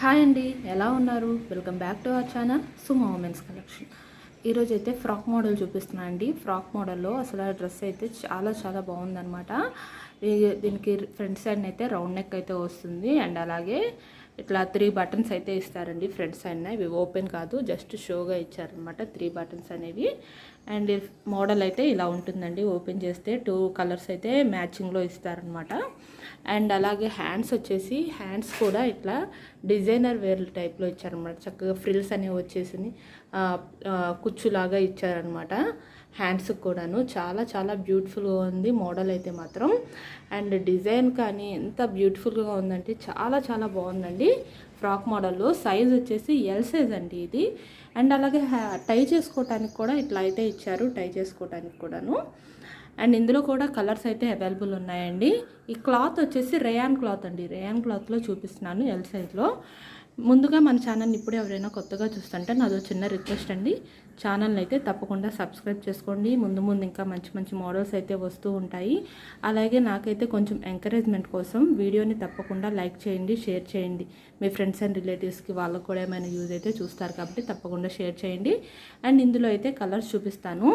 Hi అండి, ఎలా ఉన్నారు? Welcome back to our channel Suma women's collection. ఈరోజు అయితే ఫ్రాక్ మోడల్ చూపిస్తున్నాను అండి. ఫ్రాక్ మోడల్లో అసలు ఆ డ్రెస్ అయితే చాలా బాగుందన్నమాట. దీనికి ఫ్రంట్ సైడ్ అయితే రౌండ్ నెక్ అయితే వస్తుంది అండ్ అలాగే ఇట్లా 3 బటన్స్ అయితే ఇస్తారండి. ఫ్రంట్ సైడ్ ఇవి ఓపెన్ కాదు, జస్ట్ షోగా ఇచ్చారనమాట 3 బటన్స్ అనేవి. అండ్ మోడల్ అయితే ఇలా ఉంటుందండి. ఓపెన్ చేస్తే 2 కలర్స్ అయితే మ్యాచింగ్లో ఇస్తారనమాట. అండ్ అలాగే హ్యాండ్స్ కూడా ఇట్లా డిజైనర్ వేర్ టైప్లో ఇచ్చారనమాట. చక్కగా ఫ్రిల్స్ అనేవి వచ్చేసి కుచ్చులాగా ఇచ్చారనమాట. హ్యాండ్స్ కూడాను చాలా బ్యూటిఫుల్గా ఉంది మోడల్ అయితే మాత్రం. అండ్ డిజైన్ కానీ ఎంత బ్యూటిఫుల్గా ఉందంటే చాలా బాగుందండి. ఫ్రాక్ మోడల్లో సైజ్ వచ్చేసి ఎల్ సైజ్ అండి ఇది. అండ్ అలాగే టై చేసుకోవటానికి కూడా ఇట్లా అయితే ఇచ్చారు, టై చేసుకోవటానికి కూడాను. అండ్ ఇందులో కూడా కలర్స్ అయితే అవైలబుల్ ఉన్నాయండి. ఈ క్లాత్ వచ్చేసి రేయాన్ క్లాత్ అండి. రేయాన్ క్లాత్లో చూపిస్తున్నాను ఎల్ సైజ్లో. ముందుగా మన ఛానల్ని ఇప్పుడే ఎవరైనా కొత్తగా చూస్తుంటే నాదో చిన్న రిక్వెస్ట్ అండి, ఛానల్ని అయితే తప్పకుండా సబ్స్క్రైబ్ చేసుకోండి. ముందు ఇంకా మంచి మోడల్స్ అయితే వస్తూ ఉంటాయి. అలాగే నాకైతే కొంచెం ఎంకరేజ్మెంట్ కోసం వీడియోని తప్పకుండా లైక్ చేయండి, షేర్ చేయండి. మీ ఫ్రెండ్స్ అండ్ రిలేటివ్స్కి వాళ్ళకు కూడా ఏమైనా యూజ్ అయితే చూస్తారు కాబట్టి తప్పకుండా షేర్ చేయండి. అండ్ ఇందులో అయితే కలర్స్ చూపిస్తాను.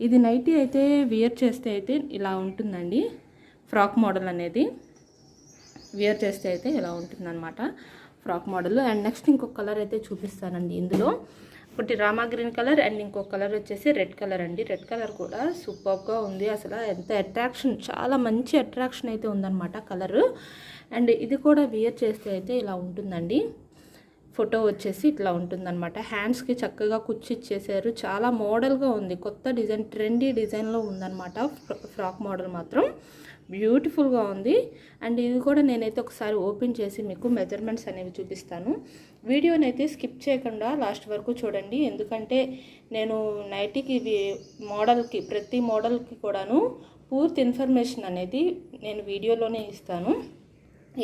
ఇది నైటీ అయితే వియర్ చేస్తే అయితే ఇలా ఉంటుందండి. ఫ్రాక్ మోడల్ అనేది వియర్ చేస్తే అయితే ఇలా ఉంటుందన్నమాట ఫ్రాక్ మోడల్. అండ్ నెక్స్ట్ ఇంకొక కలర్ అయితే చూపిస్తానండి. ఇందులో ఒకటి రామా గ్రీన్ కలర్ అండ్ ఇంకొక కలర్ వచ్చేసి రెడ్ కలర్ అండి. రెడ్ కలర్ కూడా సూపర్గా ఉంది. అసలు ఎంత అట్రాక్షన్, చాలా మంచి అట్రాక్షన్ అయితే ఉందన్నమాట కలరు. అండ్ ఇది కూడా వియర్ చేస్తే అయితే ఇలా ఉంటుందండి. ఫోటో వచ్చేసి ఇట్లా ఉంటుందన్నమాట. హ్యాండ్స్కి చక్కగా కుచ్చి ఇచ్చేసారు. చాలా మోడల్గా ఉంది, కొత్త డిజైన్, ట్రెండీ డిజైన్లో ఉందన్నమాట. ఫ్రాక్ మోడల్ మాత్రం బ్యూటిఫుల్గా ఉంది. అండ్ ఇది కూడా నేనైతే ఒకసారి ఓపెన్ చేసి మీకు మెజర్మెంట్స్ అనేవి చూపిస్తాను. వీడియోని అయితే స్కిప్ చేయకుండా లాస్ట్ వరకు చూడండి, ఎందుకంటే నేను నైటీకి మోడల్కి ప్రతి మోడల్కి కూడాను పూర్తి ఇన్ఫర్మేషన్ అనేది నేను వీడియోలోనే ఇస్తాను.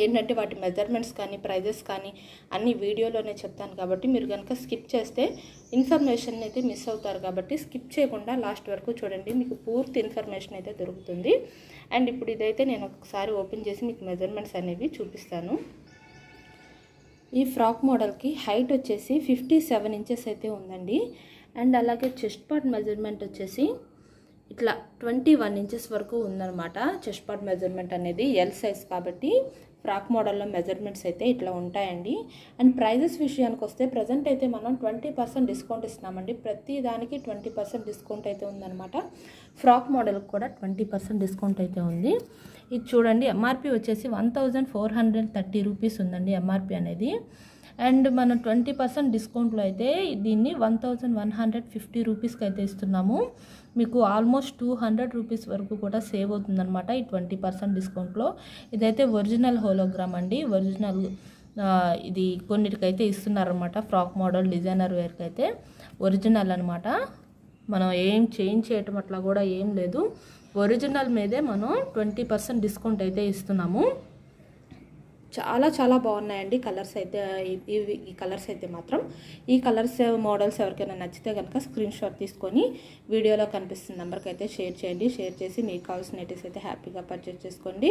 ఏంటంటే వాటి మెజర్మెంట్స్ కానీ ప్రైజెస్ కానీ అన్ని వీడియోలోనే చెప్తాను. కాబట్టి మీరు కనుక స్కిప్ చేస్తే ఇన్ఫర్మేషన్ అయితే మిస్ అవుతారు. కాబట్టి స్కిప్ చేయకుండా లాస్ట్ వరకు చూడండి, మీకు పూర్తి ఇన్ఫర్మేషన్ అయితే దొరుకుతుంది. అండ్ ఇప్పుడు ఇదైతే నేను ఒకసారి ఓపెన్ చేసి మీకు మెజర్మెంట్స్ అనేవి చూపిస్తాను. ఈ ఫ్రాక్ మోడల్కి హైట్ వచ్చేసి 57 ఇంచెస్ అయితే ఉందండి. అండ్ అలాగే చెస్ట్ పార్ట్ మెజర్మెంట్ వచ్చేసి ఇట్లా 21 ఇంచెస్ వరకు ఉందన్నమాట. చెస్ట్ పార్ట్ మెజర్మెంట్ అనేది ఎల్ సైజ్ కాబట్టి ఫ్రాక్ మోడల్లో మెజర్మెంట్స్ అయితే ఇట్లా ఉంటాయండి. అండ్ ప్రైజెస్ విషయానికి వస్తే ప్రజెంట్ అయితే మనం 20% డిస్కౌంట్ ఇస్తున్నామండి. ప్రతి దానికి 20% డిస్కౌంట్ అయితే ఉందన్నమాట. ఫ్రాక్ మోడల్కి కూడా 20% డిస్కౌంట్ అయితే ఉంది. ఇది చూడండి, ఎంఆర్పి వచ్చేసి 1430 రూపీస్ ఉందండి ఎంఆర్పి అనేది. అండ్ మనం 20% డిస్కౌంట్లో అయితే దీన్ని 1150 రూపీస్కి అయితే ఇస్తున్నాము. మీకు ఆల్మోస్ట్ 200 రూపీస్ వరకు కూడా సేవ్ అవుతుందన్నమాట ఈ 20% డిస్కౌంట్లో. ఇదైతే ఒరిజినల్ హోలోగ్రామ్ అండి. ఒరిజినల్ ఇది కొన్నిటికైతే ఇస్తున్నారనమాట. ఫ్రాక్ మోడల్ డిజైనర్ వేర్కి అయితే ఒరిజినల్ అనమాట. మనం ఏం చేంజ్ చేయటం అట్లా కూడా ఏం లేదు, ఒరిజినల్ మీదే మనం 20% డిస్కౌంట్ అయితే ఇస్తున్నాము. చాలా బాగున్నాయండి కలర్స్ అయితే. ఈ కలర్స్ అయితే మాత్రం ఈ కలర్స్ మోడల్స్ ఎవరికైనా నచ్చితే కనుక స్క్రీన్ షాట్ తీసుకొని వీడియోలో కనిపిస్తున్న నెంబర్కి అయితే షేర్ చేయండి. షేర్ చేసి మీకు కావాల్సిన నైటీస్ అయితే హ్యాపీగా పర్చేస్ చేసుకోండి.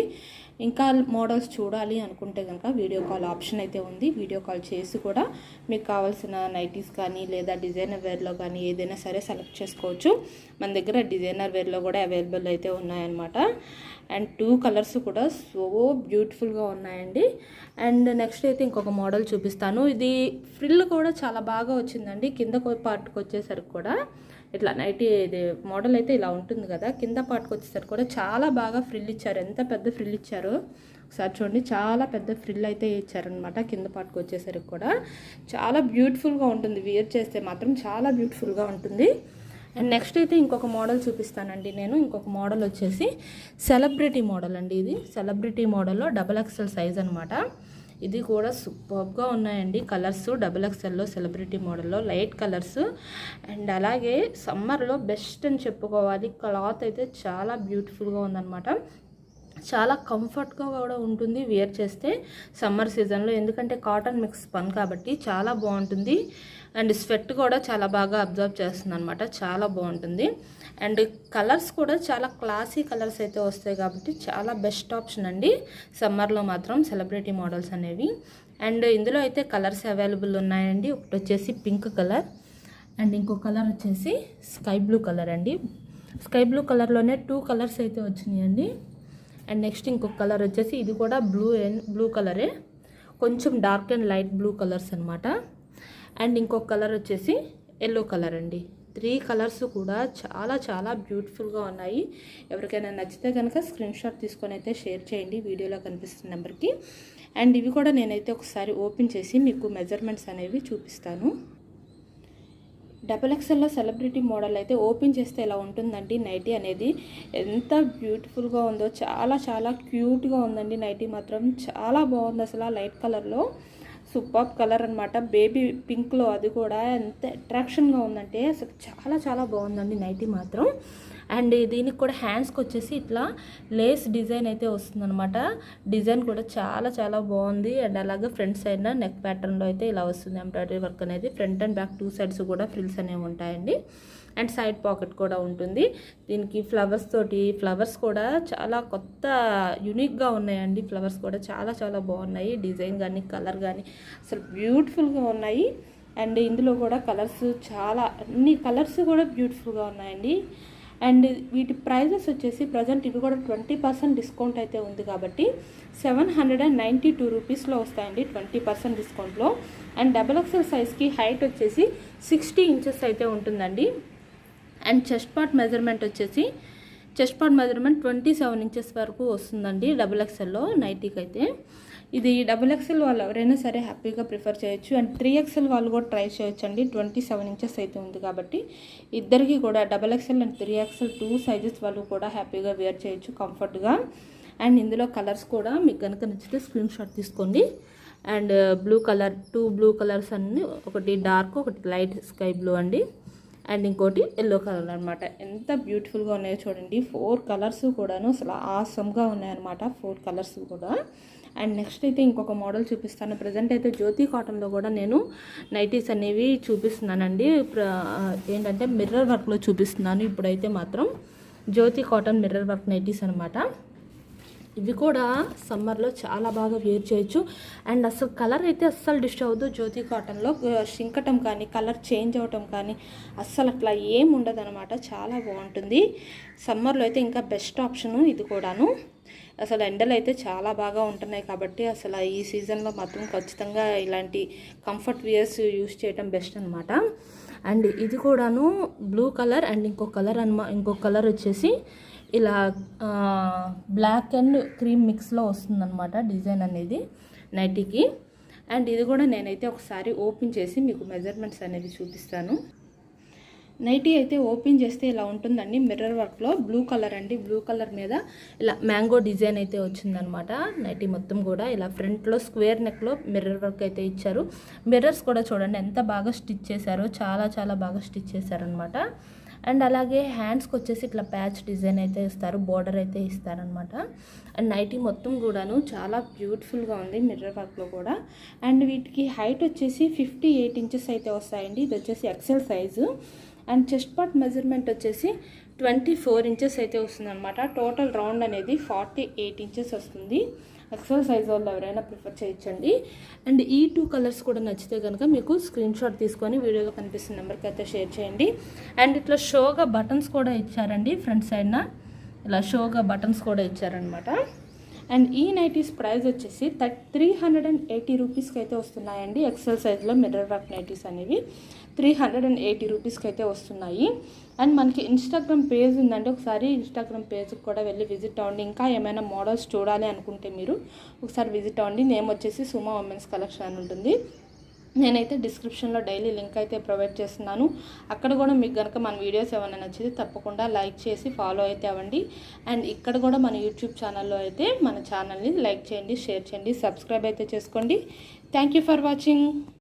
ఇంకా మోడల్స్ చూడాలి అనుకుంటే కనుక వీడియో కాల్ ఆప్షన్ అయితే ఉంది. వీడియో కాల్ చేసి కూడా మీకు కావాల్సిన నైటీస్ కానీ లేదా డిజైనర్ వేర్లో కానీ ఏదైనా సరే సెలెక్ట్ చేసుకోవచ్చు. మన దగ్గర డిజైనర్ వేర్లో కూడా అవైలబుల్ అయితే ఉన్నాయన్నమాట. అండ్ 2 కలర్స్ కూడా సో బ్యూటిఫుల్గా ఉన్నాయండి. అండ్ నెక్స్ట్ అయితే ఇంకొక మోడల్ చూపిస్తాను. ఇది ఫ్రిల్ కూడా చాలా బాగా వచ్చిందండి. కింద పార్ట్కి వచ్చేసరికి కూడా ఇట్లా నైటీ ఇది మోడల్ అయితే ఇలా ఉంటుంది కదా, కింద పార్ట్కి వచ్చేసరికి కూడా చాలా బాగా ఫ్రిల్ ఇచ్చారు. ఎంత పెద్ద ఫ్రిల్ ఇచ్చారో ఒకసారి చూడండి, చాలా పెద్ద ఫ్రిల్ అయితే ఇచ్చారనమాట. కింద పార్ట్కి వచ్చేసరికి కూడా చాలా బ్యూటిఫుల్గా ఉంటుంది. వియర్ చేస్తే మాత్రం చాలా బ్యూటిఫుల్గా ఉంటుంది. అండ్ నెక్స్ట్ అయితే ఇంకొక మోడల్ చూపిస్తానండి నేను. ఇంకొక మోడల్ వచ్చేసి సెలబ్రిటీ మోడల్ అండి. ఇది సెలబ్రిటీ మోడల్లో XXL సైజ్ అనమాట. ఇది కూడా సూపర్గా ఉన్నాయండి కలర్స్. XXLలో సెలబ్రిటీ మోడల్లో లైట్ కలర్స్. అండ్ అలాగే సమ్మర్లో బెస్ట్ అని చెప్పుకోవాలి. క్లాత్ అయితే చాలా బ్యూటిఫుల్గా ఉందన్నమాట. చాలా కంఫర్ట్గా కూడా ఉంటుంది వేర్ చేస్తే సమ్మర్ సీజన్లో, ఎందుకంటే కాటన్ మిక్స్ పన్ కాబట్టి చాలా బాగుంటుంది. అండ్ స్వెట్ కూడా చాలా బాగా అబ్జర్వ్ చేస్తుంది అనమాట, చాలా బాగుంటుంది. అండ్ కలర్స్ కూడా చాలా క్లాసీ కలర్స్ అయితే వస్తాయి కాబట్టి చాలా బెస్ట్ ఆప్షన్ అండి సమ్మర్లో మాత్రం సెలబ్రిటీ మోడల్స్ అనేవి. అండ్ ఇందులో అయితే కలర్స్ అవైలబుల్ ఉన్నాయండి. ఒకటి వచ్చేసి పింక్ కలర్ అండ్ ఇంకో కలర్ వచ్చేసి స్కై బ్లూ కలర్ అండి. స్కై బ్లూ కలర్లోనే 2 కలర్స్ అయితే వచ్చినాయండి. అండ్ నెక్స్ట్ ఇంకొక కలర్ వచ్చేసి ఇది కూడా బ్లూ కలరే, కొంచెం dark and light blue colours అనమాట. అండ్ ఇంకొక కలర్ వచ్చేసి ఎల్లో కలర్ అండి. 3 కలర్స్ కూడా చాలా చాలా బ్యూటిఫుల్గా ఉన్నాయి. ఎవరికైనా నచ్చితే కనుక స్క్రీన్ షాట్ తీసుకొని అయితే షేర్ చేయండి వీడియోలో కనిపిస్తున్న నెంబర్కి. అండ్ ఇవి కూడా నేనైతే ఒకసారి ఓపెన్ చేసి మీకు మెజర్మెంట్స్ అనేవి చూపిస్తాను. XXLలో సెలబ్రిటీ మోడల్ అయితే ఓపెన్ చేస్తే ఇలా ఉంటుందండి. నైటీ అనేది ఎంత బ్యూటిఫుల్గా ఉందో, చాలా చాలా క్యూట్గా ఉందండి. నైటీ మాత్రం చాలా బాగుంది అసలు. లైట్ కలర్లో సూపర్ కలర్ అనమాట, బేబీ పింక్లో, అది కూడా ఎంత అట్రాక్షన్గా ఉందంటే అసలు చాలా చాలా బాగుందండి నైటీ మాత్రం. అండ్ దీనికి కూడా హ్యాండ్స్కి వచ్చేసి ఇట్లా లేస్ డిజైన్ అయితే వస్తుందన్నమాట. డిజైన్ కూడా చాలా చాలా బాగుంది. అండ్ అలాగే ఫ్రంట్ సైడ్ నెక్ ప్యాటర్న్లో అయితే ఇలా వస్తుంది ఎంబ్రాయిడరీ వర్క్ అనేది. ఫ్రంట్ అండ్ బ్యాక్ 2 సైడ్స్ కూడా ఫ్రిల్స్ అనేవి ఉంటాయండి. అండ్ సైడ్ పాకెట్ కూడా ఉంటుంది. దీనికి ఫ్లవర్స్ కూడా చాలా కొత్త యూనిక్గా ఉన్నాయండి. ఫ్లవర్స్ కూడా చాలా చాలా బాగున్నాయి. డిజైన్ కానీ కలర్ కానీ అసలు బ్యూటిఫుల్గా ఉన్నాయి. అండ్ ఇందులో కూడా కలర్స్ చాలా, అన్ని కలర్స్ కూడా బ్యూటిఫుల్గా ఉన్నాయండి. అండ్ వీటి ప్రైజెస్ వచ్చేసి ప్రజెంట్ ఇవి కూడా 20% డిస్కౌంట్ అయితే ఉంది కాబట్టి 792 రూపీస్లో వస్తాయండి 20% డిస్కౌంట్లో. అండ్ XXL సైజ్కి హైట్ వచ్చేసి 60 ఇంచెస్ అయితే ఉంటుందండి. And chest part measurement 27 inches వరకు వస్తుందండి XXLలో నైటీకి అయితే. ఇది XXL వాళ్ళు ఎవరైనా సరే హ్యాపీగా ప్రిఫర్ చేయొచ్చు. అండ్ 3XL వాళ్ళు కూడా ట్రై చేయొచ్చు అండి. 27 ఇంచెస్ అయితే ఉంది కాబట్టి ఇద్దరికి కూడా XXL అండ్ 3XL 2 సైజెస్ వాళ్ళు కూడా హ్యాపీగా వేర్ చేయొచ్చు కంఫర్ట్గా. అండ్ ఇందులో కలర్స్ కూడా మీకు కనుక నచ్చితే స్క్రీన్ షాట్ తీసుకోండి. అండ్ టూ బ్లూ కలర్స్ అన్నీ, ఒకటి డార్క్, ఒకటి లైట్ స్కై బ్లూ అండి. అండ్ ఇంకోటి ఎల్లో కలర్ అనమాట. ఎంత బ్యూటిఫుల్గా ఉన్నాయో చూడండి. 4 కలర్స్ కూడాను అసలు ఆసమ్గా ఉన్నాయన్నమాట, 4 కలర్స్ కూడా. అండ్ నెక్స్ట్ అయితే ఇంకొక మోడల్ చూపిస్తాను. ప్రజెంట్ అయితే జ్యోతి కాటన్లో కూడా నేను నైటీస్ అనేవి చూపిస్తున్నానండి. ఏంటంటే మిర్రర్ వర్క్లో చూపిస్తున్నాను. ఇప్పుడైతే మాత్రం జ్యోతి కాటన్ మిర్రర్ వర్క్ నైటీస్ అనమాట. ఇవి కూడా సమ్మర్లో చాలా బాగా వేర్ చేయొచ్చు. అండ్ అసలు కలర్ అయితే అస్సలు డిస్టర్బ్ అవ్వదు. జ్యోతి కాటన్లో షింకటం కానీ కలర్ చేంజ్ అవ్వటం కానీ అస్సలు అట్లా ఏం ఉండదు అనమాట. చాలా బాగుంటుంది. సమ్మర్లో అయితే ఇంకా బెస్ట్ ఆప్షను ఇది కూడాను. అసలు ఎండలు అయితే చాలా బాగా ఉంటున్నాయి కాబట్టి అసలు ఈ సీజన్లో మాత్రం ఖచ్చితంగా ఇలాంటి కంఫర్ట్ వేర్స్ యూస్ చేయడం బెస్ట్ అనమాట. అండ్ ఇది కూడాను బ్లూ కలర్ అండ్ ఇంకో కలర్ వచ్చేసి ఇలా బ్లాక్ అండ్ క్రీమ్ మిక్స్లో వస్తుందన్నమాట డిజైన్ అనేది నైటీకి. అండ్ ఇది కూడా నేనైతే ఒకసారి ఓపెన్ చేసి మీకు మెజర్మెంట్స్ అనేవి చూపిస్తాను. నైటీ అయితే ఓపెన్ చేస్తే ఇలా ఉంటుందండి. మిర్రర్ వర్క్లో బ్లూ కలర్ అండి. బ్లూ కలర్ మీద ఇలా మ్యాంగో డిజైన్ అయితే వచ్చిందనమాట. నైటీ మొత్తం కూడా ఇలా ఫ్రంట్లో స్క్వేర్ నెక్లో మిర్రర్ వర్క్ అయితే ఇచ్చారు. మిర్రర్స్ కూడా చూడండి ఎంత బాగా స్టిచ్ చేశారో, చాలా చాలా బాగా స్టిచ్ చేశారనమాట. అండ్ అలాగే హ్యాండ్స్కి వచ్చేసి ఇట్లా ప్యాచ్ డిజైన్ అయితే ఇస్తారు, బోర్డర్ అయితే ఇస్తారనమాట. అండ్ నైటీ మొత్తం కూడాను చాలా బ్యూటిఫుల్గా ఉంది మిర్రర్ వర్క్లో కూడా. అండ్ వీటికి హైట్ వచ్చేసి 58 ఇంచెస్ అయితే వస్తాయండి. ఇది వచ్చేసి XL size. And chest part measurement వచ్చేసి 24 ఇంచెస్ అయితే వస్తుందన్నమాట. టోటల్ రౌండ్ అనేది 48 ఇంచెస్ వస్తుంది. XL సైజ్ వాళ్ళు ఎవరైనా ప్రిఫర్ చేయొచ్చండి. అండ్ ఈ 2 కలర్స్ కూడా నచ్చితే కనుక మీకు స్క్రీన్ షాట్ తీసుకొని వీడియోలో కనిపిస్తున్న నెంబర్కి అయితే షేర్ చేయండి. అండ్ ఇట్లా షోగా బటన్స్ కూడా ఇచ్చారండి. ఫ్రంట్ సైడ్న ఇలా షోగా బటన్స్ కూడా ఇచ్చారనమాట. అండ్ ఈ నైటీస్ ప్రైస్ వచ్చేసి 380 రూపీస్కి అయితే వస్తున్నాయండి. XL సైజ్లో మిర్రర్ వర్క్ నైటీస్ అనేవి 380 రూపీస్కి అయితే వస్తున్నాయి. అండ్ మనకి ఇన్స్టాగ్రామ్ పేజ్ ఉందండి. ఒకసారి ఇన్స్టాగ్రామ్ పేజ్కి కూడా వెళ్ళి విజిట్ అవ్వండి. ఇంకా ఏమైనా మోడల్స్ చూడాలి అనుకుంటే మీరు ఒకసారి విజిట్ అవ్వండి. నేమ్ వచ్చేసి సుమా ఉమెన్స్ కలెక్షన్ అని ఉంటుంది. నేనైతే డిస్క్రిప్షన్లో డైలీ లింక్ అయితే ప్రొవైడ్ చేస్తున్నాను. అక్కడ కూడా మీకు కనుక మన వీడియోస్ ఏమైనా నచ్చితే తప్పకుండా లైక్ చేసి ఫాలో అయితే అవ్వండి. అండ్ ఇక్కడ కూడా మన యూట్యూబ్ ఛానల్లో అయితే మన ఛానల్ని లైక్ చేయండి, షేర్ చేయండి, సబ్స్క్రైబ్ అయితే చేసుకోండి. Thank you for watching.